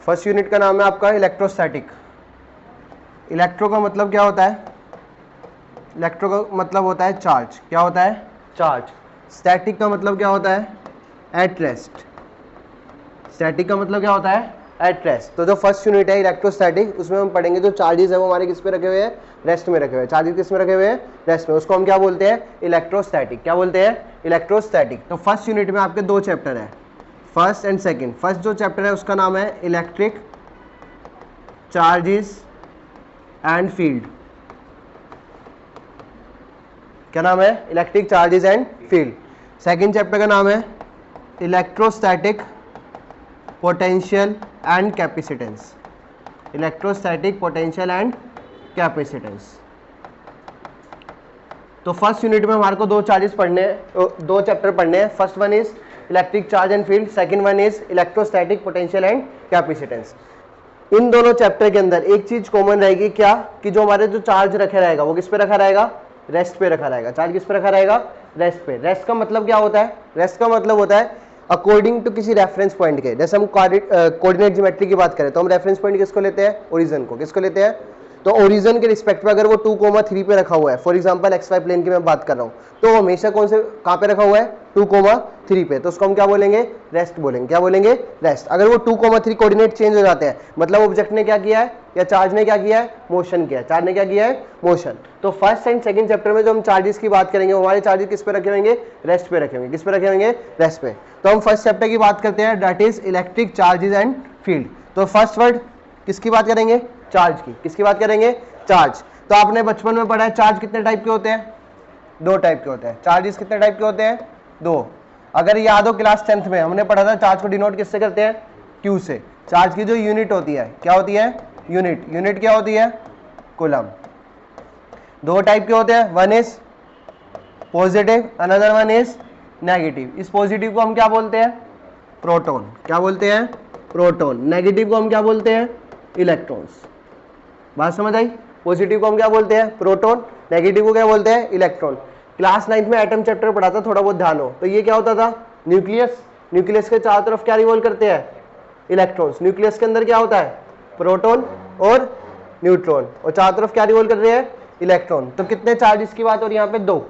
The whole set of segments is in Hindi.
फर्स्ट यूनिट का नाम है आपका इलेक्ट्रोस्टैटिक। इलेक्ट्रो का मतलब क्या होता है? इलेक्ट्रो का मतलब होता है चार्ज। क्या होता है? चार्ज। स्टैटिक का मतलब क्या होता है? At rest. स्टैटिक का मतलब क्या होता है? At rest. तो जो फर्स्ट यूनिट है इलेक्ट्रोस्टैटिक, उसमें हम पढ़ेंगे जो चार्जेस है वो हमारे किस पे रखे हुए हैं? रेस्ट में रखे हुए हैं। चार्जेस किस में रखे हुए हैं? रेस्ट में। उसको हम क्या बोलते हैं? इलेक्ट्रोस्टैटिक। क्या बोलते हैं? इलेक्ट्रोस्टैटिक। तो फर्स्ट यूनिट में आपके दो चैप्टर है, फर्स्ट एंड सेकंड। फर्स्ट जो चैप्टर है उसका नाम है इलेक्ट्रिक चार्जेस एंड फील्ड। क्या नाम है? Electric charges and field. Second chapter का नाम है electrostatic potential and capacitance. Electrostatic potential and capacitance. तो फर्स्ट यूनिट में हमारे को दो चार्जेस पढ़ने हैं, दो चैप्टर पढ़ने हैं। First one is electric charge and field, second one is electrostatic potential and capacitance. इन दोनों चैप्टर के अंदर एक चीज कॉमन रहेगी, क्या? कि जो हमारे जो चार्ज रखा रहेगा वो किस पे रखा रहेगा? रेस्ट पे रखा रहेगा। चार्ज किस पे रखा रहेगा? रेस्ट पे। रेस्ट का मतलब क्या होता है? रेस्ट का मतलब होता है अकॉर्डिंग टू किसी रेफरेंस पॉइंट के। जैसे हम कोऑर्डिनेट ज्योमेट्री की बात करें तो हम रेफरेंस पॉइंट किसको लेते हैं? ओरिजिन को। किसको लेते हैं? तो ओरिजिन के रिस्पेक्ट पे अगर वो 2,3 पे रखा हुआ है, फॉर एग्जांपल XY प्लेन की मैं बात कर रहा हूँ, तो हमेशा कौन से कहाँ पे रखा हुआ है? 2,3 पे। तो उसको हम क्या बोलेंगे? रेस्ट बोलेंगे। क्या बोलेंगे? रेस्ट। अगर वो 2,3 कोऑर्डिनेट चेंज हो जाते हैं, मतलब ऑब्जेक्ट ने क्या किया है या चार्ज ने क्या किया है? मोशन किया है। चार्ज ने क्या किया है? मोशन। तो फर्स्ट एंड सेकंड चैप्टर में जो हम चार्जेस की बात करेंगे, हमारे चार्जेस किस पे रखे होंगे? रेस्ट पे रखे होंगे। किस पे रखे होंगे? रेस्ट पे। तो हम फर्स्ट चैप्टर की बात करते हैं, that is electric charges and field. तो फर्स्ट वर्ड किसकी बात करेंगे? चार्ज की। किसकी बात करेंगे? चार्ज। तो आपने बचपन में पढ़ा है चार्ज कितने टाइप के होते हैं? दो टाइप के होते हैं। चार्जेस कितने टाइप के होते हैं? दो। अगर याद हो क्लास 10th में हमने पढ़ा था चार्ज को डिनोट किससे करते हैं? Q से। चार्ज की जो यूनिट होती है क्या होती है? यूनिट। यूनिट क्या होती है? कूलम। दो टाइप के होते हैं, one is positive, another one is negative. इस पॉजिटिव को हम क्या बोलते हैं? प्रोटॉन। क्या बोलते हैं? प्रोटॉन। नेगेटिव को हम क्या बोलते हैं? इलेक्ट्रॉन्स। बात समझ आई? पॉजिटिव को हम क्या बोलते हैं? प्रोटॉन। नेगेटिव को क्या बोलते हैं? इलेक्ट्रॉन। क्लास 9th में एटम चैप्टर पढ़ा था, थोड़ा बहुत ध्यान हो तो ये क्या होता था? न्यूक्लियस। न्यूक्लियस के चारों तरफ क्या रिवॉल्व करते हैं? इलेक्ट्रॉन्स। न्यूक्लियस के अंदर क्या होता है? प्रोटॉन और न्यूट्रॉन, और चारों तरफ क्या रिवॉल्व कर रहे हैं? इलेक्ट्रॉन। तो कितने चार्जेस की बात हो रही है यहाँ पे? दो।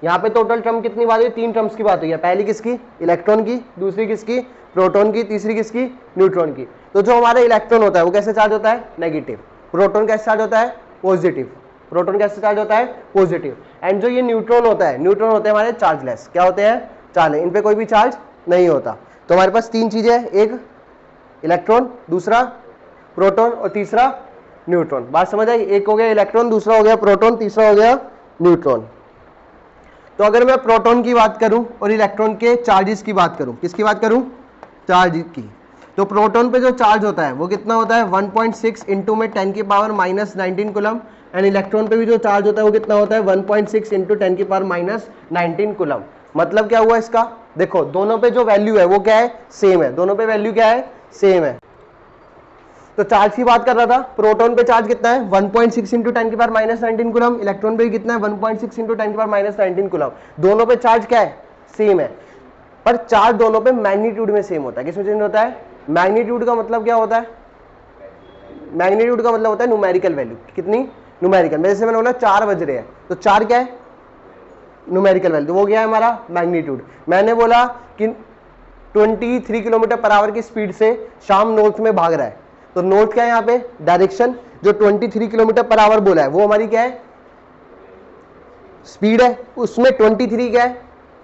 यहाँ पे टोटल टर्म कितनी बात हुई? तीन टर्म्स की बात हुई है। पहली किसकी? इलेक्ट्रॉन की। दूसरी किसकी? प्रोटॉन की। तीसरी किसकी? न्यूट्रॉन की। तो जो हमारा इलेक्ट्रॉन होता है वो कैसे चार्ज होता है? नेगेटिव। प्रोटॉन कैसे चार्ज होता है? पॉजिटिव। प्रोटॉन कैसे चार्ज होता है? पॉजिटिव। एंड जो ये न्यूट्रॉन होता है, न्यूट्रॉन होते हैं हमारे चार्जलेस। क्या होते हैं? चार्जलेस। इन पे कोई भी चार्ज नहीं होता। तो हमारे पास तीन चीजें हैं, एक इलेक्ट्रॉन, दूसरा प्रोटॉन और तीसरा न्यूट्रॉन। बात समझ आई? एक हो गया इलेक्ट्रॉन, दूसरा हो गया प्रोटॉन, तीसरा हो गया न्यूट्रॉन। तो अगर मैं प्रोटॉन की बात करूं और इलेक्ट्रॉन के चार्जेस की बात करूं, किसकी बात करूं? चार्ज की। तो प्रोटॉन पे जो चार्ज होता है वो कितना होता है? 1.6 इंटू में 10 की पावर -19 कूलम। एंड इलेक्ट्रॉन पे भी जो चार्ज होता है वो कितना होता है? 1.6 इंटू 10 की पावर -19 कूलम। मतलब क्या हुआ इसका? देखो दोनों पे जो वैल्यू है वो क्या है? सेम है। दोनों पे वैल्यू क्या है? सेम है। तो चार्ज की बात कर रहा था, प्रोटॉन पे चार्ज कितना है? 1.6 इंटू 10 की पावर -19 कूलम। इलेक्ट्रॉन पे कितना है? 1.6 इंटू 10 की पावर -19 कूलम। दोनों पे चार्ज क्या है? सेम है। पर चार्ज दोनों पे मैग्नीट्यूड में सेम होता है। किसमें चेंज होता है? मैग्नीट्यूड का मतलब क्या होता है? मैग्नीट्यूड का मतलब होता है न्यूमेरिकल वैल्यू। कितनी? न्यूमेरिकल। जैसे मैंने बोला 4 बज रहे हैं, तो 4 क्या है? Numerical value. वो क्या है हमारा? मैग्नीट्यूड। मैंने बोला कि 23 किलोमीटर पर आवर की स्पीड से शाम नॉर्थ में भाग रहा है, तो नॉर्थ क्या है यहाँ पे? डायरेक्शन। जो 23 किलोमीटर पर आवर बोला है वो हमारी क्या है? स्पीड है। उसमें 23 क्या है?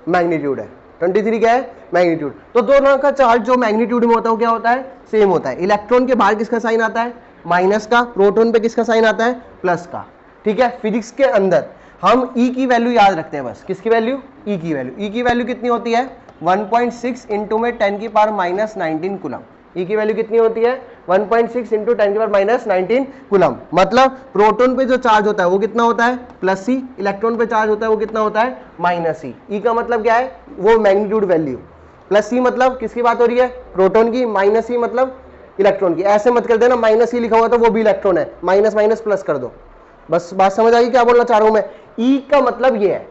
मैग्नीट्यूड है। 23 क्या है? मैग्नीट्यूड। तो दोनों का चार्ज जो मैग्नीट्यूड में होता है वो क्या होता है? सेम होता है। इलेक्ट्रॉन के बाहर किसका साइन आता है? माइनस का। प्रोटॉन पे किसका साइन आता है? प्लस का। ठीक है। फिजिक्स के अंदर हम ई की वैल्यू याद रखते हैं बस। किसकी वैल्यू? ई की वैल्यू। ई की वैल्यू कितनी होती है? 1.6 इंटू में 10 की पावर -19 कूलम। ई की वैल्यू कितनी होती है? 1.6 इंटू 10 की पावर -19 कूलम। मतलब प्रोटॉन पे जो चार्ज होता है वो कितना होता है? प्लस सी। इलेक्ट्रॉन पे चार्ज होता है वो कितना होता है? माइनस सी। ई का मतलब क्या है? वो मैग्नीट्यूड वैल्यू। प्लस सी मतलब किसकी बात हो रही है? प्रोटॉन की। माइनस सी मतलब इलेक्ट्रॉन की। ऐसे मत कर देना माइनस सी लिखा हुआ तो वो भी इलेक्ट्रॉन है, माइनस माइनस प्लस कर दो। बस बात समझ आई क्या बोलना चाह रहा हूं मैं? ई का मतलब ये है,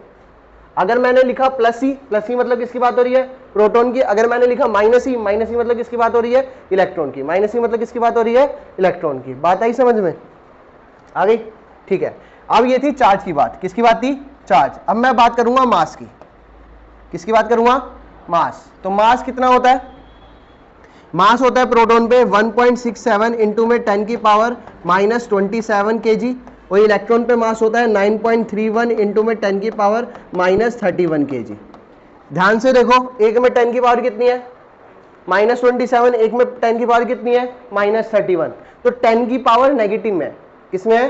अगर मैंने लिखा प्लस ई मतलब किसकी बात हो रही है, प्रोटॉन की। अगर मैंने लिखा माइनस ई मतलब किसकी बात हो रही है, इलेक्ट्रॉन की। माइनस ई मतलब किसकी बात हो रही है, इलेक्ट्रॉन की। बात आई समझ में, आ गई, ठीक है। अब ये थी चार्ज की बात, किसकी बात थी, चार्ज। अब मैं बात करूंगा मास की, किसकी बात करूंगा, मास। तो मास कितना होता है, मास होता है प्रोटॉन पे 1.67 इंटू में 10 की पावर -27 kg, और इलेक्ट्रॉन पे मास होता है 9.31 इंटू में 10 की पावर -31 kg। ध्यान से देखो, एक में 10 की पावर कितनी है, -27, एक में 10 की पावर कितनी है, -31। तो 10 की पावर नेगेटिव में है, किसमें है,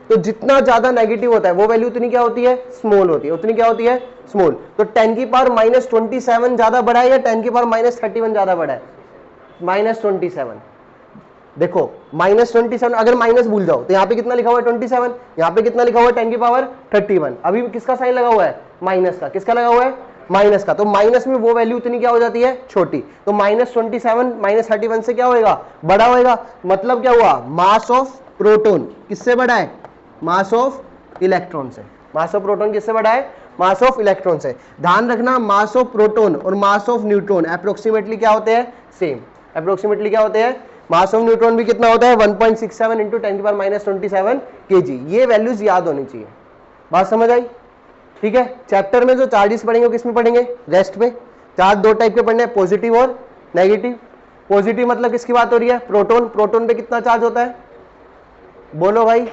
तो जितना ज्यादा नेगेटिव होता है वो वैल्यू उतनी क्या होती है, स्मॉल होती है, उतनी क्या होती है, स्मॉल। तो 10 की पावर -27 ज्यादा बड़ा है या 10 की पावर -31 ज्यादा बड़ा है, -27। देखो -27, अगर माइनस भूल जाओ तो यहाँ पे कितना लिखा हुआ है 27, यहाँ पे कितना लिखा हुआ है 10 की पावर 31। अभी किसका साइन लगा हुआ है, माइनस का। किसका लगा हुआ है, माइनस का। तो माइनस में वो वैल्यू उतनी क्या हो जाती है, छोटी। तो -27 -31 से क्या होएगा, बड़ा होएगा। मतलब क्या हुआ, मास ऑफ प्रोटॉन किससे बड़ा है, मास ऑफ इलेक्ट्रॉन से। मास ऑफ प्रोटॉन किससे बड़ा है, मास ऑफ इलेक्ट्रॉन से। ध्यान रखना, मास ऑफ प्रोटॉन और मास ऑफ न्यूट्रॉन अप्रोक्सीमेटली क्या होते हैं, सेम। अप्रोक्सीमेटली क्या होते हैं, मास ऑफ न्यूट्रॉन भी कितना होता है 1.67 इंटू 10 की पावर -27 kg। ये वैल्यूज याद होनी चाहिए। बात समझ आई, ठीक है। चैप्टर में जो चार्जेस पढ़ेंगे वो किस में पढ़ेंगे, रेस्ट में। चार्ज दो टाइप के पढ़ने हैं, पॉजिटिव और नेगेटिव। पॉजिटिव मतलब किसकी बात हो रही है, प्रोटॉन। प्रोटॉन पे कितना चार्ज होता है, बोलो भाई,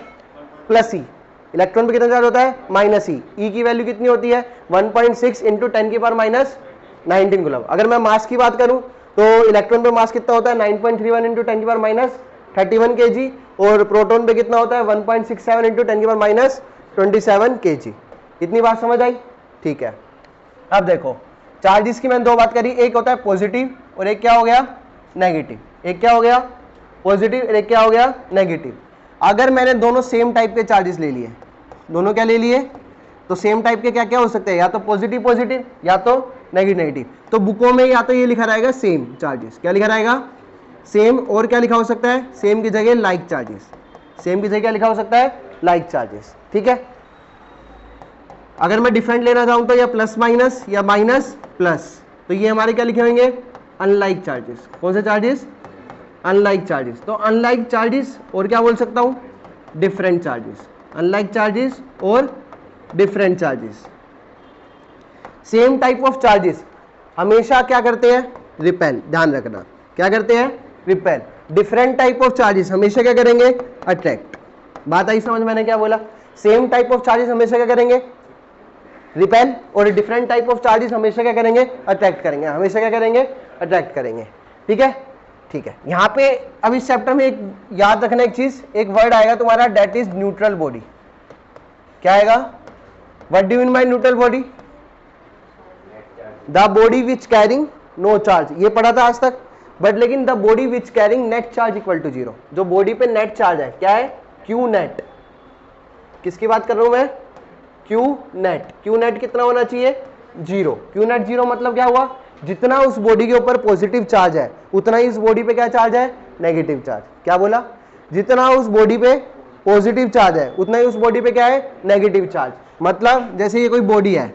प्लस ई। इलेक्ट्रॉन पे कितना चार्ज होता है, माइनस ई। ई की वैल्यू कितनी होती है 1.6 इंटू 10 की पावर -19 कूलम। अगर मैं मास की बात करूं तो इलेक्ट्रॉन पे मास कितना होता है 9.31 इंटू 10 की पावर -31 kg, और प्रोटॉन पे कितना होता है 1.67 इंटू 10 की पावर -27 kg। इतनी बात समझ आई, ठीक है। अब देखो, चार्जेस की मैंने दो बात करी, एक होता है पॉजिटिव और एक क्या हो गया, नेगेटिव। एक क्या हो गया, पॉजिटिव, और एक क्या हो गया, नेगेटिव। अगर मैंने दोनों सेम टाइप के चार्जेस ले लिए, दोनों क्या ले लिए, तो सेम टाइप के क्या क्या हो सकते हैं, या तो पॉजिटिव पॉजिटिव या तो नेगेटिव नेगेटिव। तो बुकों में या तो ये लिखा रहेगा सेम चार्जेस, क्या लिखा रहेगा, सेम। और क्या लिखा हो सकता है, सेम की जगह लाइक चार्जेस। सेम की जगह क्या लिखा हो सकता है, लाइक चार्जेस, ठीक है। अगर मैं डिफरेंट लेना चाहूं तो या प्लस माइनस या माइनस प्लस, तो ये हमारे क्या लिखे होंगे, अनलाइक चार्जेस। कौन से चार्जेस, अनलाइक चार्जेस। तो अनलाइक चार्जेस और क्या बोल सकता हूं, डिफरेंट चार्जेस। अनलाइक चार्जेस और different charges. Same type of charges हमेशा क्या करते हैं, रिपेल। ध्यान रखना, क्या करते हैं, repel. Different type of charges हमेशा क्या करेंगे, अट्रैक्ट। बात आई समझ, मैंने क्या बोला, सेम टाइप ऑफ चार्जेस हमेशा क्या करेंगे, रिपेल, और डिफरेंट टाइप ऑफ चार्जेस हमेशा क्या करेंगे, अट्रैक्ट करेंगे। हमेशा क्या करेंगे, अट्रैक्ट करेंगे, ठीक है, ठीक है। यहां पे अब इस चैप्टर में एक याद रखना एक चीज, एक वर्ड आएगा तुम्हारा, दैट इज न्यूट्रल बॉडी। क्या आएगा, what do you mean by neutral body, the body which carrying no charge. ये पढ़ा था आज तक, बट लेकिन the body which carrying net charge equal to 0। जो बॉडी पे नेट चार्ज है, क्या है, क्यू नेट। किसकी बात कर रहा हूं मैं, क्यू नेट। क्यू नेट कितना होना चाहिए, 0। क्यू नेट 0 मतलब क्या हुआ, जितना उस बॉडी के ऊपर पॉजिटिव चार्ज है उतना ही उस बॉडी पे क्या चार्ज है, नेगेटिव चार्ज। क्या बोला, जितना उस बॉडी पे पॉजिटिव चार्ज है उतना ही उस बॉडी पे क्या है, नेगेटिव चार्ज। मतलब जैसे ये कोई बॉडी है,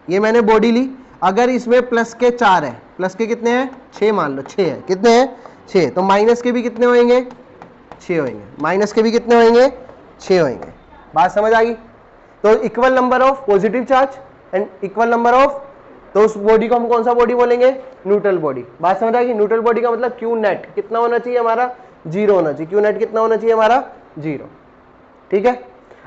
ये मैंने बॉडी ली, अगर इसमें प्लस के 4 है, प्लस के कितने हैं, 6 मान लो, 6 है, कितने हैं, 6। तो माइनस के भी कितने होंगे, 6 होंगे। माइनस के भी कितने होंगे, 6 होंगे। बात समझ आ गई। तो equal number of positive charge and equal number of, तो उस बॉडी को हम कौन सा बॉडी बोलेंगे, न्यूट्रल बॉडी। बात समझ आ गई। न्यूट्रल बॉडी का मतलब क्यू नेट कितना होना चाहिए हमारा, 0 होना चाहिए। क्यू नेट कितना होना चाहिए हमारा, 0, ठीक है।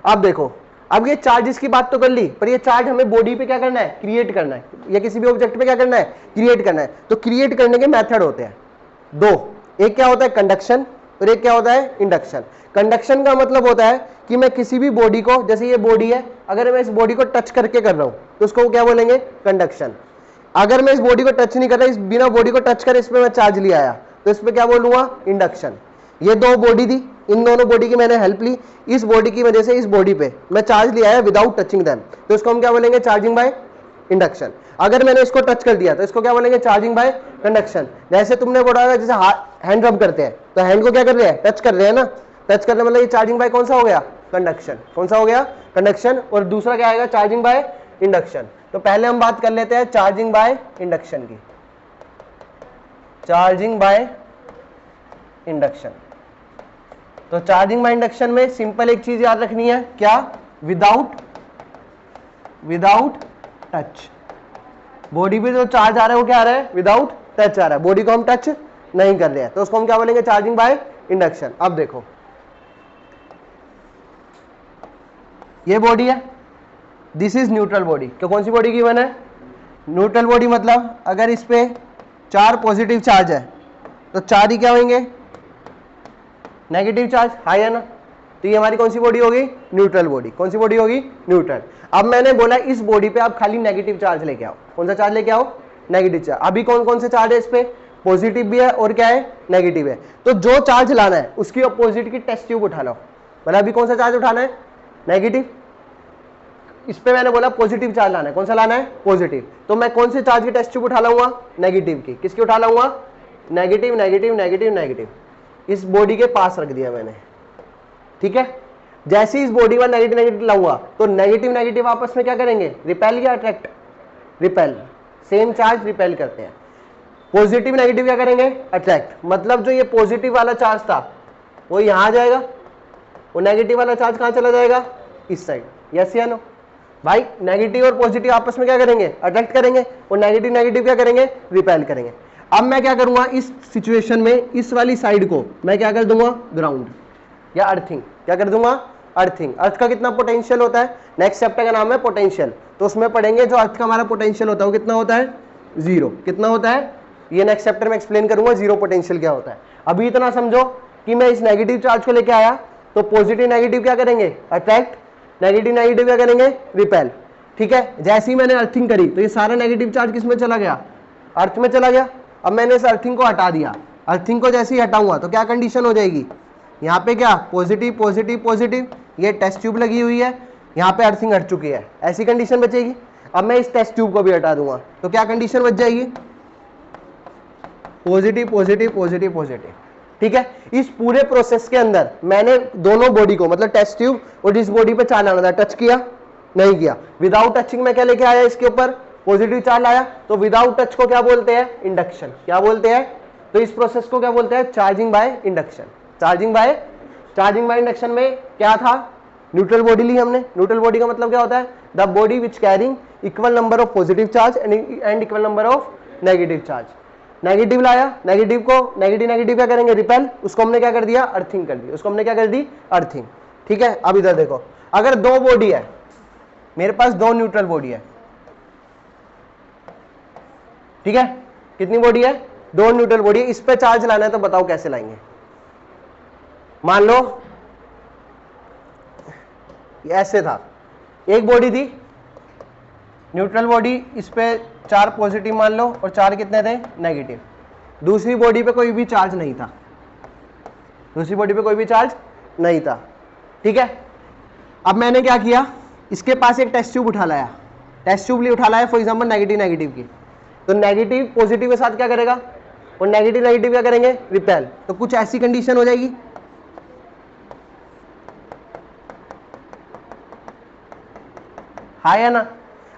अब देखो, अब ये चार्जेस की बात तो कर ली, पर ये चार्ज हमें बॉडी पे क्या करना है, क्रिएट करना है, या किसी भी ऑब्जेक्ट पे क्या करना है, क्रिएट करना है। तो क्रिएट करने के मेथड होते हैं दो, एक क्या होता है कंडक्शन और एक क्या होता है इंडक्शन। कंडक्शन का मतलब होता है कि मैं किसी भी बॉडी को, जैसे ये बॉडी है, अगर मैं इस बॉडी को टच करके कर रहा हूं तो उसको क्या बोलेंगे, कंडक्शन। अगर मैं इस बॉडी को टच नहीं कर रहा, इस बिना बॉडी को टच कर इस पे मैं चार्ज ले आया तो इस पे क्या बोलूंगा, इंडक्शन। ये दो बॉडी थी, इन दोनों बॉडी की मैंने हेल्प ली, इस बॉडी की वजह से इस बॉडी पे मैं चार्ज ले आया विदाउट टचिंग देम, तो इसको हम क्या बोलेंगे, चार्जिंग बाय इंडक्शन। अगर मैंने इसको टच कर दिया तो इसको क्या बोलेंगे, चार्जिंग बाय कंडक्शन। जैसे तुमने बोला जैसे हैंड रब करते हैं, तो हैंड को क्या कर रहे हैं, टच कर रहे हैं ना, टच करने मतलब ये चार्जिंग बाय कौन सा हो गया, कंडक्शन। कौन सा हो गया, कंडक्शन। और दूसरा क्या आएगा, चार्जिंग बाय इंडक्शन। तो पहले हम बात कर लेते हैं चार्जिंग बाय इंडक्शन की। चार्जिंग बाय इंडक्शन, तो चार्जिंग बाय इंडक्शन में सिंपल एक चीज याद रखनी है, क्या? Without touch. बॉडी पे जो चार्ज आ रहा है वो क्या आ रहा है? विदाउट टच आ रहा है, बॉडी को हम टच नहीं कर रहे हैं, तो उसको हम क्या बोलेंगे? Charging by induction. अब देखो ये बॉडी है, दिस इज न्यूट्रल बॉडी। तो कौन सी बॉडी गिवन है? Neutral body. मतलब अगर इस पे 4 पॉजिटिव चार्ज है तो 4 ही क्या होंगे? नेगेटिव चार्ज, हाई है ना। तो ये हमारी कौन सी बॉडी होगी? Neutral body. कौन सी बॉडी होगी? न्यूट्रल। अब मैंने बोला इस बॉडी पे आप खाली नेगेटिव चार्ज लेके आओ। कौन सा चार्ज लेके आओ? Negative charge. अभी कौन कौन से चार्ज है इस पे? पॉजिटिव भी है और क्या है? नेगेटिव है। तो जो चार्ज लाना है उसकी अपोजिट की टेस्ट ट्यूब उठा लो। मतलब अभी कौन सा चार्ज उठाना है? नेगेटिव। इस पे मैंने बोला पॉजिटिव चार्ज लाना है। कौन सा लाना है? पॉजिटिव। तो मैं कौन से चार्ज की टेस्ट ट्यूब उठा लाऊंगा? नेगेटिव की। किसकी उठा लाऊंगा? Negative negative negative negative. इस बॉडी के पास रख दिया मैंने, ठीक है। जैसे ही इस बॉडी में नेगेटिव नेगेटिव लाऊंगा तो नेगेटिव नेगेटिव आपस में क्या करेंगे? रिपेल या attract? Repel. Same charge repel करते हैं। पॉजिटिव नेगेटिव क्या करेंगे? अट्रैक्ट। मतलब जो ये पॉजिटिव वाला चार्ज था वो यहां आ जाएगा, वो नेगेटिव वाला चार्ज कहां चला जाएगा? इस साइड। यस या नो? भाई नेगेटिव और पॉजिटिव आपस में क्या करेंगे? अट्रैक्ट करेंगे, और नेगेटिव नेगेटिव क्या करेंगे? रिपेल करेंगे। अब मैं क्या करूंगा इस सिचुएशन में? इस वाली साइड को मैं क्या कर दूंगा? ग्राउंड या अर्थिंग। क्या कर दूंगा? अर्थिंग। अर्थ का कितना पोटेंशियल होता है? नेक्स्ट चैप्टर का नाम है पोटेंशियल, तो उसमें पढ़ेंगे जो अर्थ का हमारा पोटेंशियल होता है वो कितना होता है? 0। कितना होता है? ये नेक्स्ट चैप्टर में एक्सप्लेन करूंगा 0 पोटेंशियल क्या होता है। अभी इतना समझो कि मैं इस नेगेटिव चार्ज को लेके आया तो पॉजिटिव नेगेटिव क्या करेंगे? अट्रैक्ट। नेगेटिव नेगेटिव क्या करेंगे? रिपेल। ठीक है। जैसे ही मैंने अर्थिंग करी तो ये सारा नेगेटिव चार्ज किस में चला गया? अर्थ में चला गया। अब मैंने इस अर्थिंग को हटा दिया। अर्थिंग को जैसे ही हटाऊंगा तो क्या कंडीशन हो जाएगी? यहाँ पे क्या? Positive positive positive. ये टेस्ट ट्यूब लगी हुई है, यहाँ पे अर्थिंग हट चुकी है, ऐसी कंडीशन बचेगी। अब मैं इस टेस्ट ट्यूब को भी हटा दूंगा तो क्या कंडीशन बच जाएगी? Positive positive positive positive. ठीक है। इस पूरे प्रोसेस के अंदर मैंने दोनों बॉडी को, मतलब टेस्ट ट्यूब और जिस बॉडी पे चार्ज आना था, टच किया? नहीं किया। विदाउट टचिंग में क्या लेके आया? इसके ऊपर पॉजिटिव चार्ज लाया। तो विदाउट टच को क्या बोलते हैं? इंडक्शन। क्या बोलते हैं? तो इस प्रोसेस को क्या बोलते हैं? Charging by induction. Charging by induction में क्या था? न्यूट्रल बॉडी ली हमने। न्यूट्रल बॉडी का मतलब क्या होता है? The body which carrying equal number of positive charge and equal number of negative charge. Negative लाया, नेगेटिव को नेगेटिव नेगेटिव क्या करेंगे? रिपेल। उसको हमने क्या कर दिया? अर्थिंग कर दी। उसको हमने क्या कर दी? अर्थिंग। ठीक है। अब इधर देखो, अगर 2 बॉडी है, मेरे पास 2 न्यूट्रल बॉडी है, ठीक है। कितनी बॉडी है? 2 न्यूट्रल बॉडी है। इस पे चार्ज लाना है तो बताओ कैसे लाएंगे? मान लो ऐसे था, एक बॉडी थी न्यूट्रल बॉडी, इस पे 4 पॉजिटिव मान लो और 4 कितने थे? नेगेटिव। दूसरी बॉडी पे कोई भी चार्ज नहीं था, दूसरी बॉडी पे कोई भी चार्ज नहीं था, ठीक है। अब मैंने क्या किया? इसके पास एक टेस्ट ट्यूब उठा लाया, टेस्ट ट्यूब उठा लाया फॉर एग्जांपल नेगेटिव नेगेटिव की, तो नेगेटिव पॉजिटिव के साथ क्या करेगा? और नेगेटिव नेगेटिव क्या करेंगे? रिपेल। तो कुछ ऐसी कंडीशन हो जाएगी, हाई है ना।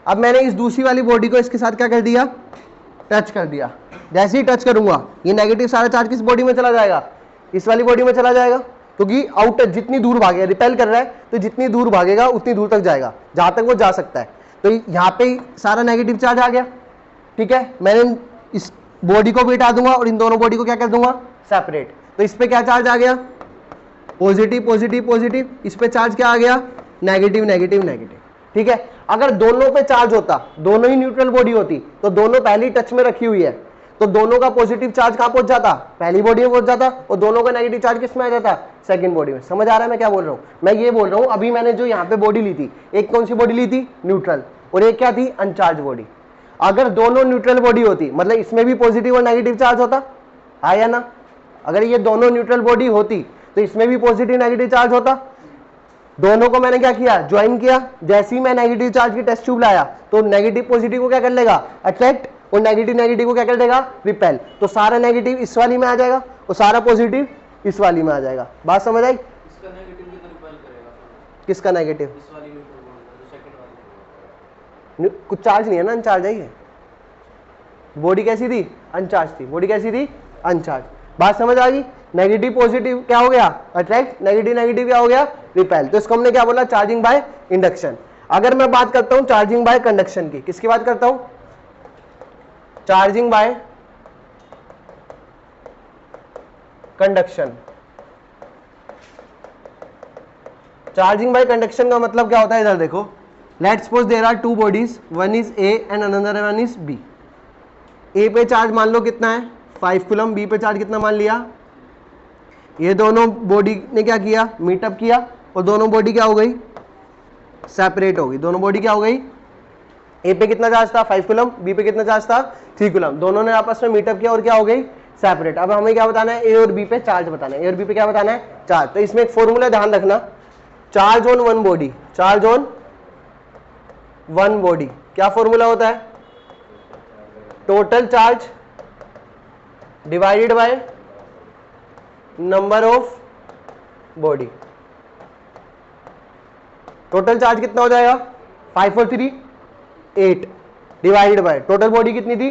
अब मैंने इस दूसरी वाली बॉडी को इसके साथ क्या कर दिया? टच कर दिया। जैसे ही टच करूंगा ये नेगेटिव सारा चार्ज किस बॉडी में चला जाएगा? इस वाली बॉडी में चला जाएगा, क्योंकि आउटर जितनी दूर भागेगा, रिपेल कर रहा है तो जितनी दूर भागेगा उतनी दूर तक जाएगा, जहां तक वो जा सकता है। तो यहाँ पे सारा नेगेटिव चार्ज आ गया, ठीक है। मैंने इस बॉडी को भी हटा दूंगा और इन दोनों बॉडी को क्या कर दूंगा? सेपरेट। तो इस पे क्या चार्ज आ गया? Positive positive positive. इस पे चार्ज क्या आ गया? नेगेटिव नेगेटिव नेगेटिव, ठीक है। अगर दोनों पे चार्ज होता, दोनों ही न्यूट्रल बॉडी होती, तो दोनों पहली टच में रखी हुई है, तो दोनों का पॉजिटिव चार्ज कहां पहुंच जाता? पहली बॉडी में पहुंच जाता, और दोनों का नेगेटिव चार्ज किस में आ जाता? सेकंड बॉडी में। समझ आ रहा है मैं क्या बोल रहा हूं? मैं ये बोल रहा हूं अभी मैंने जो यहाँ पे बॉडी ली थी, एक कौन सी बॉडी ली थी? न्यूट्रल, और एक क्या थी? Uncharged body. अगर दोनों न्यूट्रल बॉडी होती, मतलब इसमें भी पॉजिटिव और नेगेटिव चार्ज होता, आया ना। अगर ये दोनों न्यूट्रल बॉडी होती तो इसमें भी पॉजिटिव नेगेटिव चार्ज होता। दोनों को मैंने क्या किया? ज्वाइन किया। जैसे ही मैं नेगेटिव चार्ज की टेस्ट ट्यूब लाया तो नेगेटिव पॉजिटिव को क्या कर लेगा? अट्रैक्ट, और नेगेटिव नेगेटिव को क्या कर देगा? रिपेल। तो सारा नेगेटिव इस वाली में आ जाएगा और सारा पॉजिटिव इस वाली में आ जाएगा। बात समझ आई? इसका नेगेटिव कितना रिपेल करेगा? किसका नेगेटिव? इस वाली न्यूट्रल बॉडी का, जो सेकंड वाली। कुछ चार्ज नहीं है ना, अनचार्ज है ये। बॉडी कैसी थी? अनचार्ज थी। बॉडी कैसी थी? अनचार्ज। बात समझ आ गई? नेगेटिव पॉजिटिव क्या हो गया? अट्रैक्ट, नेगेटिव नेगेटिव क्या हो गया? रिपेल। तो इसको हमने क्या बोला? Charging by induction. अगर मैं बात करता हूं चार्जिंग बाय कंडक्शन की, किसकी बात करता हूं? Charging by conduction. Charging by conduction का मतलब क्या होता है? इधर देखो, let's suppose there are two bodies, one is A and another one is B. A पे चार्ज मान लो कितना है? 5 कूलम। बी पे चार्ज कितना मान लिया? ये दोनों बॉडी ने क्या किया? मीटअप किया और दोनों बॉडी क्या हो गई? सेपरेट हो गई। दोनों बॉडी क्या हो गई? ए पे कितना चार्ज था? 5 कूलम। बी पे कितना चार्ज था? 3 कूलम। दोनों ने आपस में मीटअप किया और क्या हो गई? सेपरेट। अब हमें क्या बताना है? ए और बी पे चार्ज बताना है। ए और बी पे क्या बताना है? चार्ज। तो इसमें एक फॉर्मूला ध्यान रखना, charge on one body, charge on one body क्या फॉर्मूला होता है? Total charge divided by number of body. Total charge कितना हो जाएगा? 5 और 3 8 डिवाइडेड बाय टोटल बॉडी कितनी थी?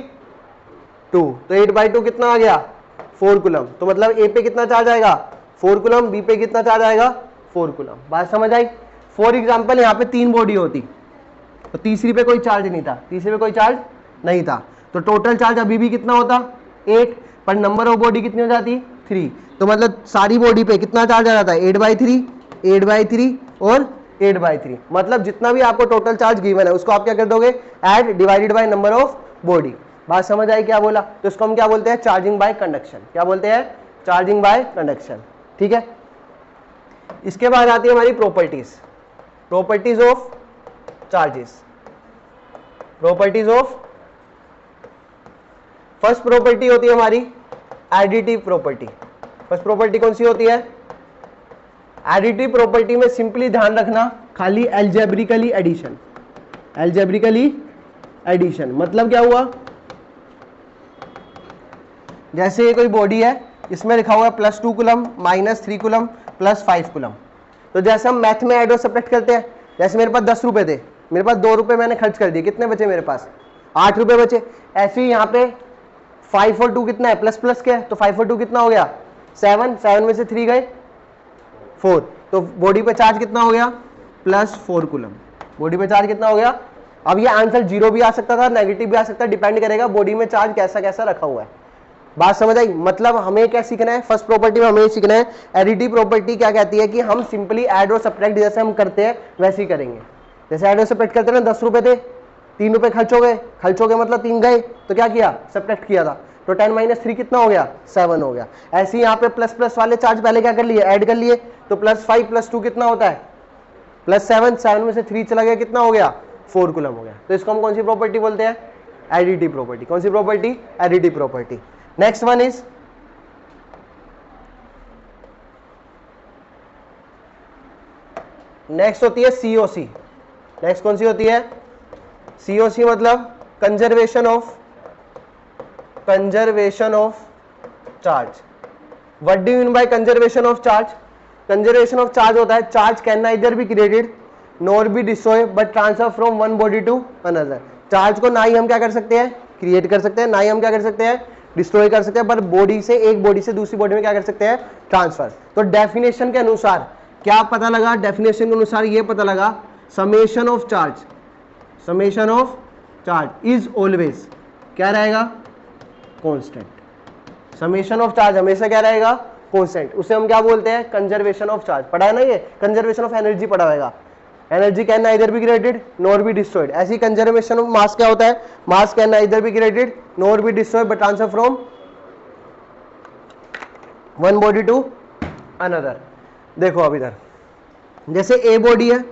2। तो 8/2 कितना आ गया? 4 कूलम। तो मतलब ए पे कितना चार्ज आएगा? 4 कूलम। बी पे कितना चार्ज आएगा? 4 कूलम। बात समझ आई? फॉर एग्जाम्पल यहाँ पे 3 बॉडी होती तो तीसरी पे कोई चार्ज नहीं था, तीसरे पे कोई चार्ज नहीं था, तो टोटल चार्ज अभी भी कितना होता? 8, पर नंबर ऑफ बॉडी कितनी हो जाती? 3। तो मतलब सारी बॉडी पे कितना चार्ज आ जाता है? 8/3, 8/3 और 8/3। मतलब जितना भी आपको टोटल चार्ज गिवन है उसको आप क्या कर दोगे? Add divided by number of body. बात समझ आई क्या बोला? तो इसको हम क्या बोलते हैं? Charging by conduction. क्या बोलते हैं? Charging by conduction. ठीक है। इसके बाद आती है हमारी properties, properties of charges. Properties of, first property होती है हमारी एडिटिव प्रॉपर्टी। फर्स्ट प्रॉपर्टी कौन सी होती है? एडिटिव प्रॉपर्टी में सिंपली ध्यान रखना, खाली एल्जेब्रिकली एडिशन। एल्जेब्रिकली एडिशन मतलब क्या हुआ? जैसे ये कोई बॉडी है, इसमें लिखा हुआ है +2 कूलम, -3 कूलम, +5 कूलम। तो जैसे हम मैथ में ऐड और सब्ट्रैक्ट करते हैं, जैसे मेरे पास 10 रुपए थे, मेरे पास 2 रुपए मैंने खर्च कर दिए, कितने बचे मेरे पास? 8 रुपए बचे। ऐसे ही यहाँ पे 5 और 2 कितना है? प्लस प्लस क्या है? तो 5 और 2 कितना हो गया? 7। 7 में से 3 गए 4। तो बॉडी पे चार्ज कितना हो गया? +4 कूलम। बॉडी पे चार्ज कितना हो गया? अब ये आंसर 0 भी आ सकता था, नेगेटिव भी आ सकता है, डिपेंड करेगा बॉडी में चार्ज कैसा कैसा रखा हुआ है। बात समझ आई? मतलब हमें क्या सीखना है? फर्स्ट प्रॉपर्टी में हमें सीखना है एडिटिव प्रॉपर्टी क्या कहती है कि हम सिंपली ऐड और सब्ट्रैक्ट जैसे हम करते हैं वैसे ही करेंगे। जैसे ऐड और सब्ट्रैक्ट करते हैं ना, 10 रुपए थे, 3 रुपए खर्च हो गए मतलब 3 गए, तो क्या किया? सब्ट्रैक्ट किया था, तो 10 - 3 कितना हो गया? 7 हो गया। ऐसे ही यहाँ पे प्लस प्लस वाले चार्ज पहले क्या कर लिए? ऐड कर लिए, तो +5 + 2 कितना होता है? +7। 7 में से 3 चला गया, कितना हो गया? 4 कूलम हो गया। तो इसको हम कौन सी प्रॉपर्टी बोलते हैं? Additive property. कौन सी property? Additive property. Next one is next होती है सीओसी। नेक्स्ट कौन सी होती है? सीओसी मतलब conservation of charge. What do you mean by conservation of charge? Conservation of charge होता है charge can neither be created nor be destroy but transfer from one body to another. Charge को ना ही हम क्या कर सकते हैं? क्रिएट कर सकते हैं, ना ही हम क्या कर सकते हैं? डिस्ट्रॉय कर सकते हैं, पर बॉडी से, एक बॉडी से दूसरी बॉडी में क्या कर सकते हैं? ट्रांसफर। तो डेफिनेशन के अनुसार क्या पता लगा? डेफिनेशन के अनुसार ये पता लगा, summation of charge is always क्या रहेगा? कांस्टेंट। समेशन ऑफ चार्ज हमेशा क्या रहेगा? कांस्टेंट। उसे हम क्या बोलते हैं? Conservation of charge. पढ़ा है ना ये? कंजर्वेशन ऑफ एनर्जी पढ़ा होगा। Energy can neither be created nor be destroyed. ऐसी कंजर्वेशन ऑफ मास क्या होता है? Mass can neither be created nor be destroyed but transfer from one body to another. देखो अब इधर जैसे ए बॉडी है,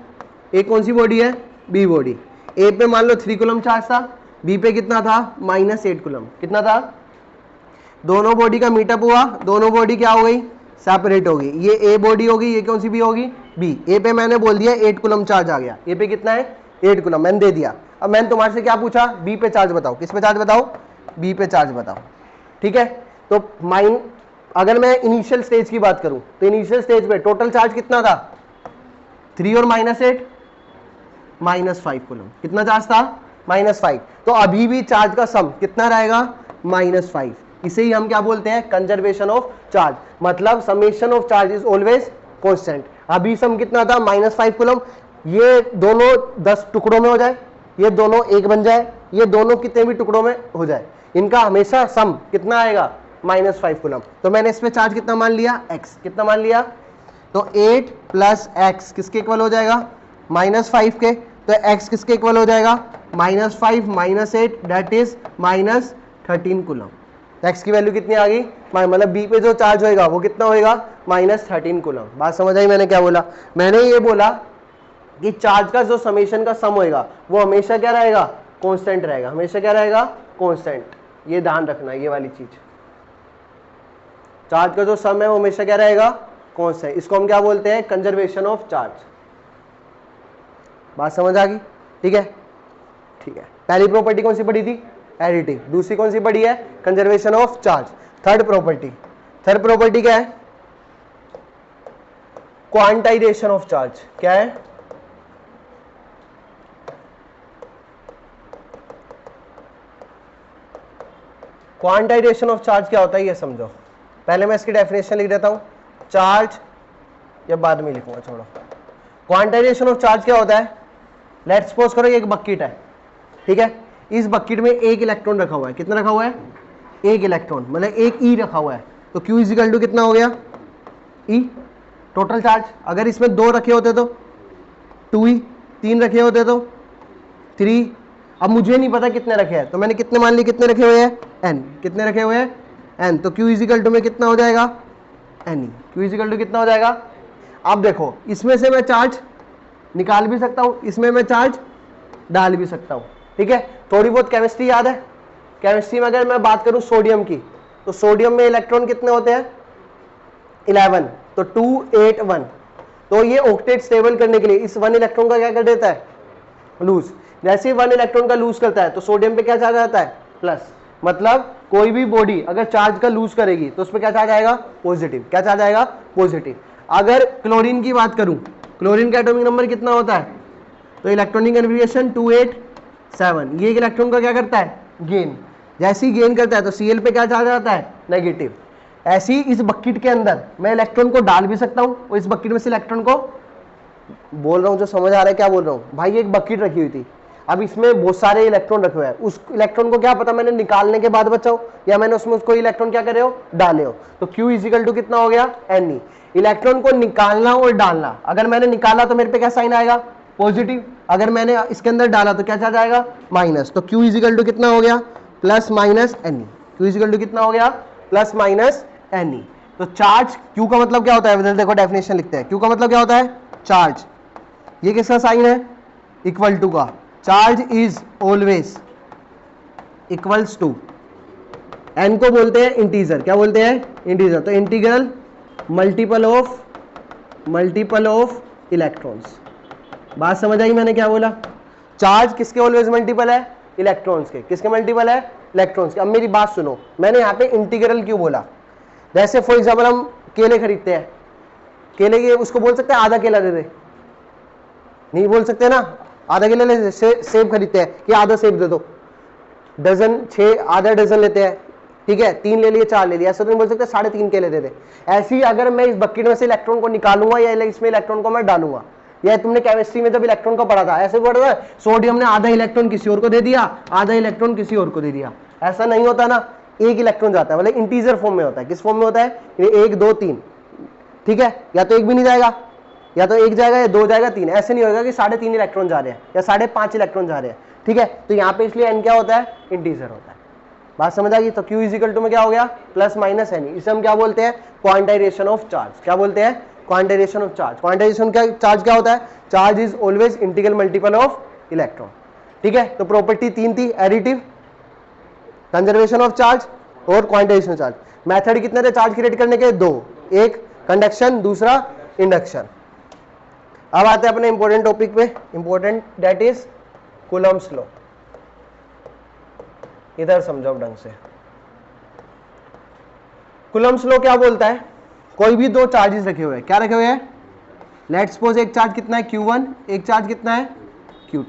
ए कौन सी बॉडी है? B body. ए पे मान लो 3 कूलम चार्ज था, बी पे कितना था? -8 कूलम। कितना था? दोनों बॉडी का मीटअप हुआ, दोनों बॉडी क्या हो गई? सेपरेट हो गई। ये ए बॉडी होगी, ये कौन सी बी होगी? बी। ए पे मैंने बोल दिया 8 कूलम चार्ज आ गया। ए पे कितना है? 8 कूलम मैंने दे दिया। अब मैंने तुम्हारे से क्या पूछा? बी पे चार्ज बताओ। किस पे चार्ज बताओ? बी पे चार्ज बताओ। ठीक है। तो अगर मैं इनिशियल स्टेज की बात करूं तो इनिशियल स्टेज पे टोटल चार्ज कितना था? 3 और -8 -5 कूलम। कितना चार्ज था? -5, तो अभी भी चार्ज का सम कितना रहेगा, -5। इसे ही हम क्या बोलते हैं, कंजर्वेशन ऑफ चार्ज, मतलब summation of charge is always constant. अभी सम कितना था, -5 कूलम, ये दोनों 10 टुकड़ों में हो जाए, ये दोनों एक बन जाए, ये दोनों कितने भी टुकड़ों में हो जाए, इनका हमेशा सम कितना आएगा, -5 कूलम। तो मैंने इस पे चार्ज कितना मान लिया, x कितना मान लिया, तो 8 + x किसके इक्वल हो जाएगा, -5 के, तो x किसके इक्वल हो जाएगा, -5 - 8 दैट इज -13 कूलम। x की वैल्यू कितनी आ गई, मतलब b पे जो चार्ज होएगा वो कितना होएगा, -13 कूलम। बात समझ आई मैंने क्या बोला, मैंने ये बोला कि चार्ज का जो समेशन का सम होएगा वो हमेशा क्या रहेगा, कांस्टेंट रहेगा, हमेशा क्या रहेगा, कांस्टेंट। ये ध्यान रखना, ये वाली चीज, चार्ज का जो सम है वो हमेशा क्या रहेगा, कांस्टेंट। इसको हम क्या बोलते हैं, कंजर्वेशन ऑफ चार्ज। बात समझ आ गई, ठीक है, ठीक है। पहली प्रॉपर्टी कौन सी पढ़ी थी, एडिटिव, दूसरी कौन सी पढ़ी है, conservation of charge. Third property क्या है, क्वांटाइजेशन ऑफ चार्ज। क्या है, क्वांटाइजेशन ऑफ चार्ज क्या होता है ये समझो। पहले मैं इसकी डेफिनेशन लिख देता हूं, चार्ज या बाद में लिखूंगा, छोड़ो। क्वांटाइजेशन ऑफ चार्ज क्या होता है, लेट्स सपोज करो एक बकेट है, ठीक है, इस बकेट में एक इलेक्ट्रॉन रखा हुआ है, कितना रखा हुआ है, एक इलेक्ट्रॉन, मतलब एक ई रखा हुआ है, तो Q = कितना हो गया, ई टोटल चार्ज। अगर इसमें 2 रखे होते तो 2E, 3 रखे होते तो 3। अब मुझे नहीं पता कितने रखे हैं, तो मैंने कितने मान लिए, कितने रखे हुए हैं, n, कितने रखे हुए हैं, n, तो Q = में कितना हो जाएगा, Ne। Q = कितना हो जाएगा। अब देखो, इसमें से मैं चार्ज निकाल भी सकता हूं, इसमें मैं चार्ज डाल भी सकता हूं, ठीक है। थोड़ी बहुत केमिस्ट्री याद है, केमिस्ट्री में अगर मैं बात करूं सोडियम की, तो सोडियम में इलेक्ट्रॉन कितने होते हैं, 11, तो 2 8 1, तो ये ऑक्टेट स्टेबल करने के लिए इस 1 इलेक्ट्रॉन का क्या कर देता है, लूज। जैसे ही 1 इलेक्ट्रॉन का लूज करता है तो सोडियम पे क्या चार्ज आता है, प्लस। मतलब कोई भी बॉडी अगर चार्ज का लूज करेगी तो उस पर क्या चार्ज आएगा, पॉजिटिव। क्या चार्ज आएगा, पॉजिटिव। अगर क्लोरीन की बात करूं, क्लोरीन का एटॉमिक नंबर कितना होता है, तो इलेक्ट्रॉनिक कन्फिग्रेशन 2 8 7, ये एक इलेक्ट्रॉन का क्या करता है, गेन। जैसे ही गेन करता है तो Cl पे क्या चार्ज आता है, नेगेटिव। ऐसे ही इस बकेट के अंदर मैं इलेक्ट्रॉन को डाल भी सकता हूं, और इस बकेट में से इलेक्ट्रॉन को, बोल रहा हूं जो समझ आ रहा है क्या बोल रहा हूं भाई, एक बकेट रखी हुई थी, अब इसमें बहुत सारे इलेक्ट्रॉन रखे हुए हैं, उस इलेक्ट्रॉन को क्या पता मैंने निकालने के बाद बचाओ या मैंने उसमें उसको इलेक्ट्रॉन क्या करे हो, डाले हो, तो Q = कितना हो गया, Ne। इलेक्ट्रॉन को निकालना और डालना, अगर मैंने निकाला तो मेरे पे क्या साइन आएगा, पॉजिटिव। अगर मैंने इसके अंदर डाला तो क्या चार्ज आएगा, माइनस। तो Q = कितना हो गया, +- Ne। Q = कितना हो गया, +- Ne। तो चार्ज, Q का मतलब क्या होता है, देखो डेफिनेशन लिखते हैं, Q का मतलब क्या होता है, चार्ज। ये किसका साइन है, इक्वल टू का, charge is always equals to, n को बोलते हैं इंटीजर। क्या बोलते हैं, इंटीजर। तो इंटीग्रल मल्टीपल ऑफ इलेक्ट्रॉन्स। बात समझ आई मैंने क्या बोला, चार्ज किसके ऑलवेज मल्टीपल है, इलेक्ट्रॉन्स के। किसके मल्टीपल है, इलेक्ट्रॉन्स के। अब मेरी बात सुनो, मैंने यहाँ पे इंटीग्रल क्यों बोला, जैसे फॉर एग्जाम्पल हम केले खरीदते हैं, केले के उसको बोल सकते हैं आधा केला दे दे, नहीं बोल सकते ना, आधा केला ले। सेब खरीदते हैं कि आधा सेब दे दो, डजन 6 आधा डजन लेते हैं, ठीक है, 3 ले लिए 4 ले लिया, ऐसा तो नहीं बोल सकते 3.5 केले दे दे। ऐसे ही अगर मैं इस बकेट में से इलेक्ट्रॉन को निकालूंगा या इसमें इलेक्ट्रॉन को मैं डालूंगा, या तुमने केमिस्ट्री में जब इलेक्ट्रॉन का पढ़ा था ऐसे पढ़ा था, सोडियम ने आधा इलेक्ट्रॉन किसी और को दे दिया, आधा इलेक्ट्रॉन किसी और को दे दिया, ऐसा नहीं होता ना, एक इलेक्ट्रॉन जाता है, मतलब इंटीजर फॉर्म में होता है। किस फॉर्म में होता है, 1 2 3, ठीक है, या तो एक भी नहीं जाएगा, या तो 1 जाएगा या 2 जाएगा 3, ऐसे नहीं होगा कि 3.5 इलेक्ट्रॉन जा रहे हैं या 5.5 इलेक्ट्रॉन जा रहे हैं, ठीक है। तो यहाँ पे इसलिए n क्या होता है, इंटीजर होता है। बात समझ आ गई। तो Q = में क्या हो गया, +- Ne। इसे हम क्या बोलते हैं, क्वांटाइजेशन ऑफ चार्ज। क्या बोलते हैं, क्वांटाइजेशन ऑफ चार्ज। क्वांटाइजेशन का चार्ज क्या होता है, charge is always integral multiple of electron, ठीक है। तो प्रॉपर्टी 3 थी, एडिटिव, कंजर्वेशन ऑफ चार्ज और क्वांटाइजेशन चार्ज। मेथड कितने थे चार्ज क्रिएट करने के, 2, एक कंडक्शन, दूसरा इंडक्शन। अब आते हैं अपने इंपॉर्टेंट टॉपिक पे, important, that is Coulomb's law. इधर समझो ढंग से, कूलम्स लॉ क्या बोलता है, कोई भी 2 चार्जेस रखे हुए हैं, क्या रखे हुए हैं, लेट्स सपोज एक चार्ज कितना है Q1, एक चार्ज कितना है Q2।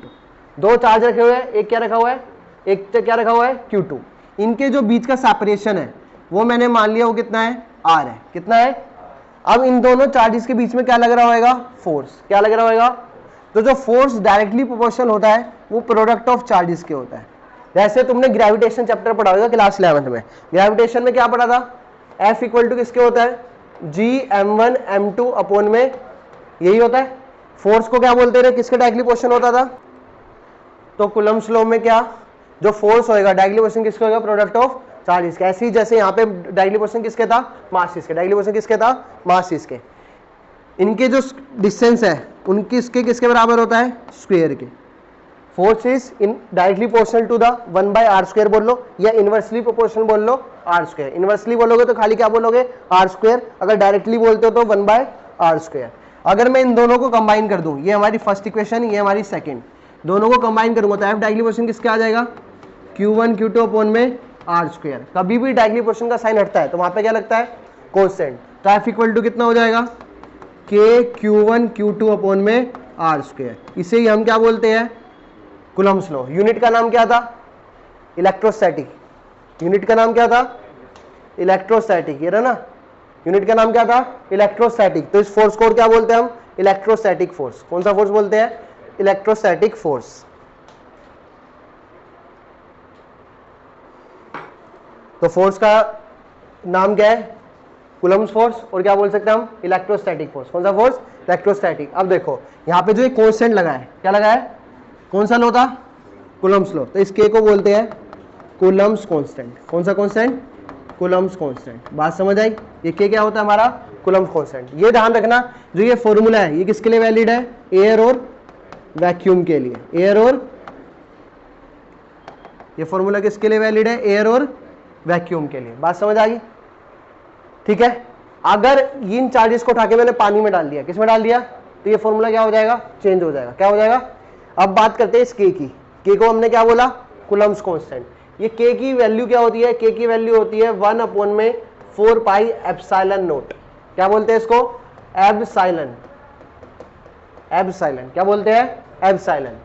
दो चार्ज रखे हुए हैं, एक क्या रखा हुआ है, एक क्या रखा हुआ है Q2। इनके जो बीच का सेपरेशन है वो मैंने मान लिया वो कितना है, R है। कितना है? अब इन दोनों चार्जेस के बीच में क्या लग रहा होगा, फोर्स। क्या लग रहा होगा? तो जो फोर्स डायरेक्टली प्रोपोर्शनल होता है वो प्रोडक्ट ऑफ चार्जेस के होता है। जैसे तुमने ग्रेविटेशन चैप्टर पढ़ा होगा क्लास 11 में, ग्रेविटेशन में क्या पढ़ा था, F इक्वल टू किसके होता है, G(m1 m2) अपॉन में यही होता है। फोर्स को क्या बोलते रहे, किसके डायरेक्टली प्रोपोर्शनल होता था, तो कूलम्ब्स लॉ में क्या, जो फोर्स होएगा डायरेक्टली प्रोपोर्शनल किसके होगा, प्रोडक्ट ऑफ चार्जेस के। ऐसे ही जैसे यहाँ पे डायरेक्टली प्रोपोर्शनल किसके था, मास इसके। डायरेक्टली प्रोपोर्शनल किसके था, मास इसके। इनके जो डिस्टेंस है उनकी इसके किसके बराबर होता है, स्क्वायर के। Force is in directly proportional to the 1/r² बोल लो, या इनवर्सली प्रोपोर्शनल बोल लो r²। इनवर्सली बोलोगे तो खाली क्या बोलोगे, r²। अगर डायरेक्टली बोलते हो तो 1/r²। अगर मैं इन दोनों को कंबाइन कर दूं, ये हमारी फर्स्ट इक्वेशन, ये हमारी सेकंड, दोनों को कंबाइन करूंगा तो F डायरेक्टली प्रोपोर्शनल किसके आ जाएगा, Q1 Q2 अपॉन में r²। कभी भी डायरेक्टली प्रोपोर्शनल का साइन हटता है तो वहां पे क्या लगता है, कोसेंट। तो F इक्वल टू कितना हो जाएगा, K Q1 Q2 अपॉन में r²। इसे ही हम क्या बोलते हैं, कूलम्ब्स लॉ। यूनिट का नाम क्या था, इलेक्ट्रोस्टैटिक। यूनिट का नाम क्या था, इलेक्ट्रोस्टैटिक। ये रहा ना, यूनिट का नाम क्या था, इलेक्ट्रोस्टैटिक। तो इस फोर्स को क्या बोलते हैं हम, इलेक्ट्रोस्टैटिक फोर्स। कौन सा फोर्स बोलते हैं, इलेक्ट्रोस्टैटिक फोर्स। तो फोर्स का नाम क्या है, कूलम्ब्स फोर्स, और क्या बोल सकते हैं हम, इलेक्ट्रोस्टैटिक फोर्स। कौन सा फोर्स, इलेक्ट्रोस्टैटिक। अब देखो यहाँ पे जो एक कांस्टेंट लगा है, क्या लगा है, कौन सा लॉ था, कूलम्ब्स लॉ। तो इस के को बोलते हैं कूलम्ब्स कांस्टेंट। कौन सा कांस्टेंट, कूलम्ब्स कांस्टेंट। बात समझ आई, ये के क्या होता है हमारा, कूलम्ब्स कांस्टेंट। ये ध्यान रखना, जो ये फॉर्मूला है ये किसके लिए वैलिड है, एयर और वैक्यूम के लिए। एयर और, ये फॉर्मूला किसके लिए वैलिड है, एयर और वैक्यूम के लिए। बात समझ आ गई, ठीक है। अगर इन चार्जेस को उठा के मैंने पानी में डाल दिया, किस में डाल दिया, तो ये फॉर्मूला क्या हो जाएगा, चेंज हो जाएगा। क्या हो जाएगा, अब बात करते हैं इस के की। के को हमने क्या बोला, कूलम्ब्स कांस्टेंट। ये के की वैल्यू क्या होती है, के की वैल्यू होती है 1 अपॉन में 4πε0। क्या बोलते हैं इसको, एप्सिलॉन। एप्सिलॉन क्या बोलते हैं, एप्सिलॉन।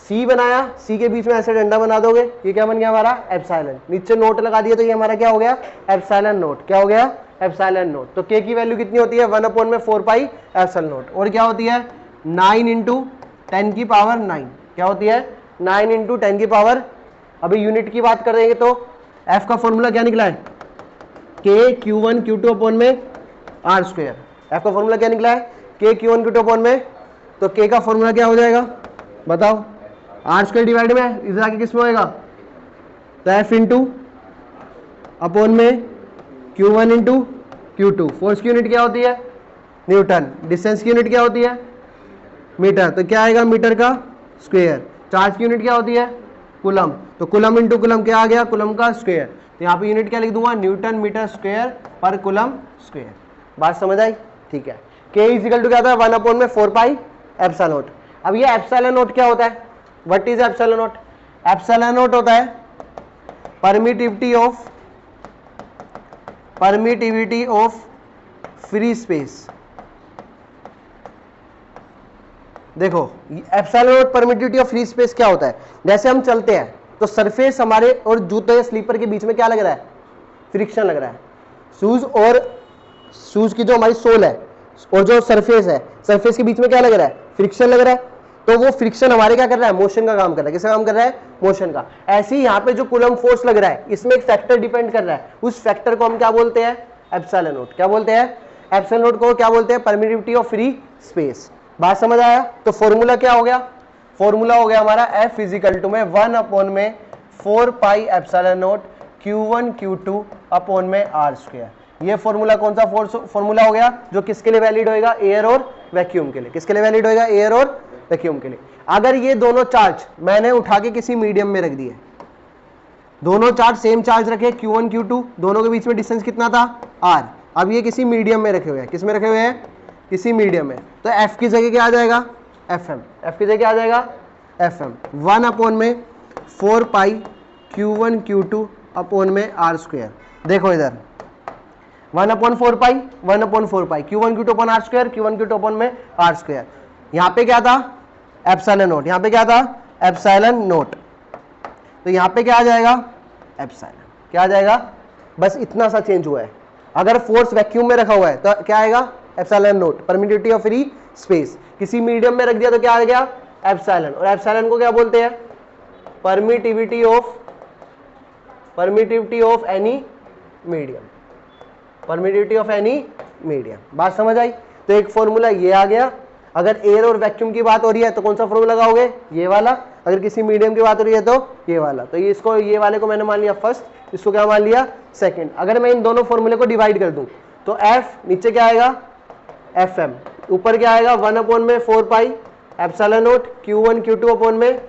सी बनाया, सी के बीच में ऐसे डंडा बना दोगे, ये क्या बन गया हमारा, एप्सिलॉन। नीचे नोट लगा दिया तो ये हमारा क्या हो गया, एप्सिलॉन नोट। क्या हो गया, एप्सिलॉन नोट। तो के की वैल्यू कितनी होती है, 1 अपॉन में 4πε0। और क्या होती है, 9 × 10⁹। क्या होती है, 9 × 10⁻। अभी यूनिट की बात करेंगे तो एफ का फॉर्मूला क्या निकला है, के Q1 Q2 अपॉन में r²। एफ का फॉर्मूला क्या निकला है, के Q1 Q2 अपॉन में, तो के का फॉर्मूला क्या हो जाएगा बताओ, r² डिवाइड में इधर आके किस में होएगा, तो एफ इंटू अपॉन में Q1 × Q2। फोर्स की यूनिट क्या होती है, न्यूटन। डिस्टेंस की यूनिट क्या होती है, मीटर। तो क्या आएगा, मीटर का स्क्वायर। चार्ज की यूनिट क्या होती है, कूलम। तो कूलम इंटू कूलम क्या आ गया, कूलम का स्क्वायर। तो यहाँ पे यूनिट क्या लिख दूंगा, न्यूटन मीटर स्क्वायर पर कूलम स्क्वायर। बात समझ आई, ठीक है। के इक्वल टू क्या था, 1 अपॉन में 4πε0। अब ये एप्सिलॉन क्या होता है, व्हाट इज एप्सिलॉन? एप्सिलॉन होता है परमिटिविटी ऑफ फ्री स्पेस। देखो epsilon permittivity of free space क्या होता है, जैसे हम चलते हैं तो सरफेस हमारे और जूते या स्लीपर के बीच में क्या लग रहा है, फ्रिक्शन लग रहा है। शूज की जो हमारी सोल है और जो सरफेस है, सरफेस के बीच में क्या लग रहा है, फ्रिक्शन लग रहा है। तो वो फ्रिक्शन हमारे क्या कर रहा है, मोशन का काम कर रहा है। किसका काम कर रहा है, मोशन का। ऐसे ही यहाँ पे जो कूलम फोर्स लग रहा है इसमें एक फैक्टर डिपेंड कर रहा है, उस फैक्टर को हम क्या बोलते हैं, एप्सिलॉन। क्या बोलते हैं, एप्सिलॉन को क्या बोलते हैं, परमिटिविटी ऑफ फ्री स्पेस। बात समझ आया। तो फॉर्मूला क्या हो गया, फॉर्मूला हो गया हमारा F इजिकल टू में 1 अपॉन में 4πε0 Q1 Q2 अपॉन में r²। ये फॉर्मूला कौन सा फॉर्मूला हो गया, जो किसके लिए वैलिड होएगा, एयर और वैक्यूम के लिए। किसके लिए वैलिड होएगा, एयर और वैक्यूम के लिए। अगर ये दोनों चार्ज मैंने उठा के किसी मीडियम में रख दिए, दोनों चार्ज सेम चार्ज रखे Q1 Q2, दोनों के बीच में डिस्टेंस कितना था, r। अब ये किसी मीडियम में रखे हुए हैं, किस में रखे हुए हैं, किसी मीडियम में। तो F की जगह क्या आ जाएगा, FM। F की जगह क्या आ जाएगा, FM। 1 अपॉन में 4π Q1 Q2 अपॉन में r²। देखो इधर 1 upon 4π, 1 upon 4π, Q1 Q2 upon r², Q1 Q2 upon में r²। यहाँ पे क्या था, एप्सिलॉन नोट। यहाँ पे क्या था, एप्सिलॉन नोट। तो यहां पे क्या आ जाएगा, एप्सिलॉन, क्या आ जाएगा, बस इतना सा चेंज हुआ है। अगर फोर्स वैक्यूम में रखा हुआ है तो क्या आएगा, epsilon note. Permittivity of free space, किसी मीडियम में रख दिया तो क्या आ गया, एप्सिलॉन। और एप्सिलॉन को क्या बोलते हैं, permittivity of any medium, permittivity of any medium. बात समझ आई। तो एक फॉर्मूला ये आ गया। अगर एयर और वैक्यूम की बात हो रही है तो कौन सा फॉर्मूला लगाओगे, ये वाला। अगर किसी मीडियम की बात हो रही है तो ये वाला। तो ये इसको, ये वाले को मैंने मान लिया फर्स्ट, इसको क्या मान लिया सेकंड। अगर मैं इन दोनों फॉर्मूले को डिवाइड कर दूं तो एफ नीचे क्या आएगा, एफ एम, ऊपर क्या आएगा 1/4 pi epsilon naught Q1 Q2 upon में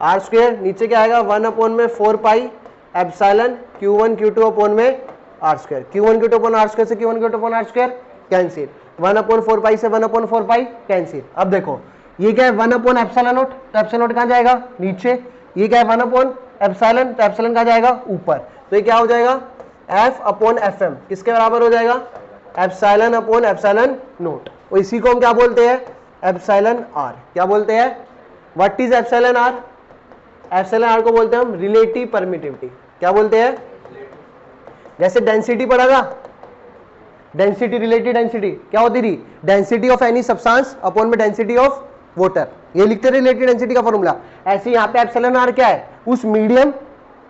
आर स्क्वायर, नीचे क्या आएगा 1/4 pi epsilon Q1 Q2 upon में R square. Q1 Q2 upon R square से Q1 Q2 upon R square cancel, 1/4 pi से 1/4 पाई कैंसिल। अब देखो ये क्या है 1 एप्सिलॉन नोट, तो एप्सिलॉन नोट कहाँ जाएगा, नीचे। ये क्या है 1 एप्सिलॉन, तो एप्सिलॉन कहाँ जाएगा, ऊपर। तो ये क्या हो जाएगा, एफ अपॉन एफ एम किसके बराबर हो जाएगा, एप्सिलॉन अपॉन एप्सिलॉन नोट। और इसी को हम क्या बोलते हैं, एप्सिलॉन आर। क्या बोलते हैं, what is epsilon R, epsilon R को बोलते हैं हम रिलेटिव परमिटिविटी। क्या बोलते हैं, जैसे डेंसिटी पढ़ा था, डेंसिटी, रिलेटिव डेंसिटी क्या होती थी, density of any substance upon में डेंसिटी ऑफ वाटर, ये लिखते रिलेटिव डेंसिटी का फॉर्मूला। ऐसे यहाँ पे एप्सिलॉन आर क्या है, उस मीडियम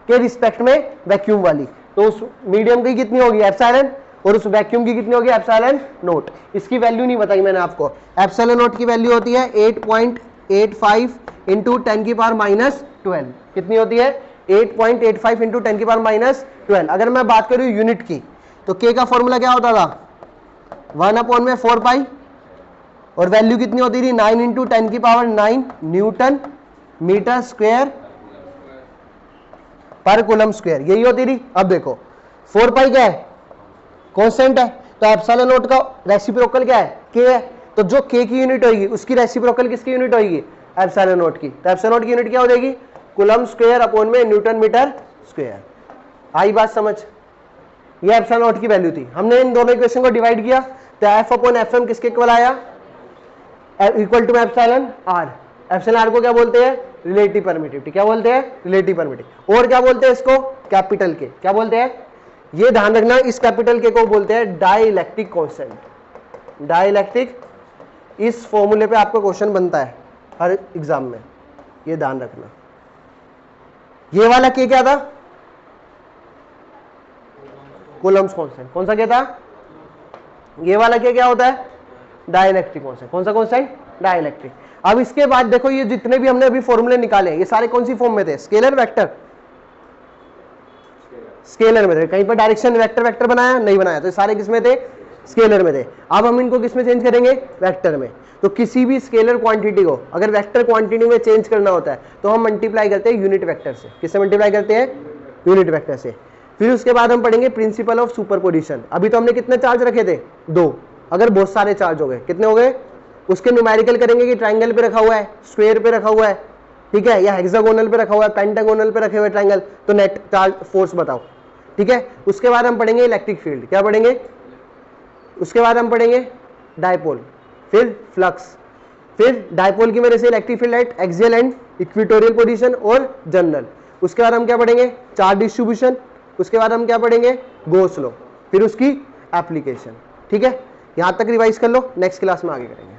के रिस्पेक्ट में वैक्यूम वाली। तो उस मीडियम की कितनी होगी एप्सिलॉन, और उस वैक्यूम की कितनी होगी एप्सिलॉन नोट। इसकी वैल्यू नहीं बताई मैंने आपको। एप्सिलॉन नोट की वैल्यू होती है 8.85 इंटू 10⁻12। कितनी होती है, 8.85 इंटू 10⁻12। अगर मैं बात करूं यूनिट की तो के का फॉर्मूला क्या होता था, 1/4 पाई, और वैल्यू कितनी होती थी 9 इंटू 10⁹ न्यूटन मीटर स्क्वायर पर कूलम स्क्वायर, यही होती थी। अब देखो 4 पाई क्या है, कांस्टेंट है, तो एप्सिलॉन नोट का रेसिप्रोकल क्या है, के है। तो जो के की यूनिट होगी उसकी रेसिप्रोकल किसकी यूनिट होगी, एप्सिलॉन नोट की। तो एप्सिलॉन नोट की यूनिट क्या हो जाएगी, कूलम स्क्वायर अपॉन में न्यूटन मीटर स्क्वायर। आई बात समझ। ये एप्सिलॉन नोट की वैल्यू थी। हमने इन दोनों इक्वेशन को डिवाइड किया तो एफ अपॉन एफ एम किसके इक्वल आया, equal to epsilon R. Epsilon R को क्या बोलते हैं, रिलेटिव परमिटिविटी। क्या बोलते हैं, रिलेटिव परमिटिविटी। और क्या बोलते हैं इसको, कैपिटल के। क्या बोलते हैं, ये ध्यान रखना, इस कैपिटल के को बोलते हैं डाइलेक्ट्रिक कांस्टेंट। डाइलेक्ट्रिक, इस फॉर्मूले पे आपका क्वेश्चन बनता है हर एग्जाम में, ये ध्यान रखना। ये वाला के क्या था, कूलम्स कांस्टेंट। कौन सा क्या था, ये वाला के क्या होता है, डाइलेक्ट्रिक कांस्टेंट। कौन सा कांस्टेंट, डाइलेक्ट्रिक। अब इसके बाद देखो ये जितने भी हमने अभी फॉर्मूले निकाले ये सारे कौन सी फॉर्म में थे, स्केलर वेक्टर, स्केलर में थे। कहीं पर डायरेक्शन वेक्टर वेक्टर बनाया नहीं बनाया, तो सारे किसमें थे, स्केलर में थे। अब हम इनको किसमें चेंज करेंगे, वेक्टर में। तो किसी भी स्केलर क्वांटिटी को अगर वेक्टर क्वांटिटी में चेंज करना होता है तो हम मल्टीप्लाई करते हैं यूनिट वेक्टर से। किससे मल्टीप्लाई करते हैं, यूनिट वेक्टर से। फिर उसके बाद हम पढ़ेंगे प्रिंसिपल ऑफ सुपरपोजिशन। अभी तो हमने कितने चार्ज रखे थे, 2। अगर बहुत सारे चार्ज हो गए, कितने हो गए, उसके न्यूमेरिकल करेंगे कि ट्राइंगल पे रखा हुआ है, स्क्वायर पे रखा हुआ है, ठीक है, या हेक्सागोनल पे रखा हुआ है, पेंटागोनल पे रखे हुए ट्राइंगल, तो नेट चार्ज फोर्स बताओ, ठीक है। उसके बाद हम पढ़ेंगे इलेक्ट्रिक फील्ड। क्या पढ़ेंगे, उसके बाद हम पढ़ेंगे डायपोल, फिर फ्लक्स, फिर डायपोल की वजह से electric field at axial and equatorial position और जनरल। उसके बाद हम क्या पढ़ेंगे, चार्ज डिस्ट्रीब्यूशन। उसके बाद हम क्या पढ़ेंगे, गॉस लॉ, फिर उसकी एप्लीकेशन, ठीक है। यहां तक रिवाइज कर लो, नेक्स्ट क्लास में आगे करेंगे।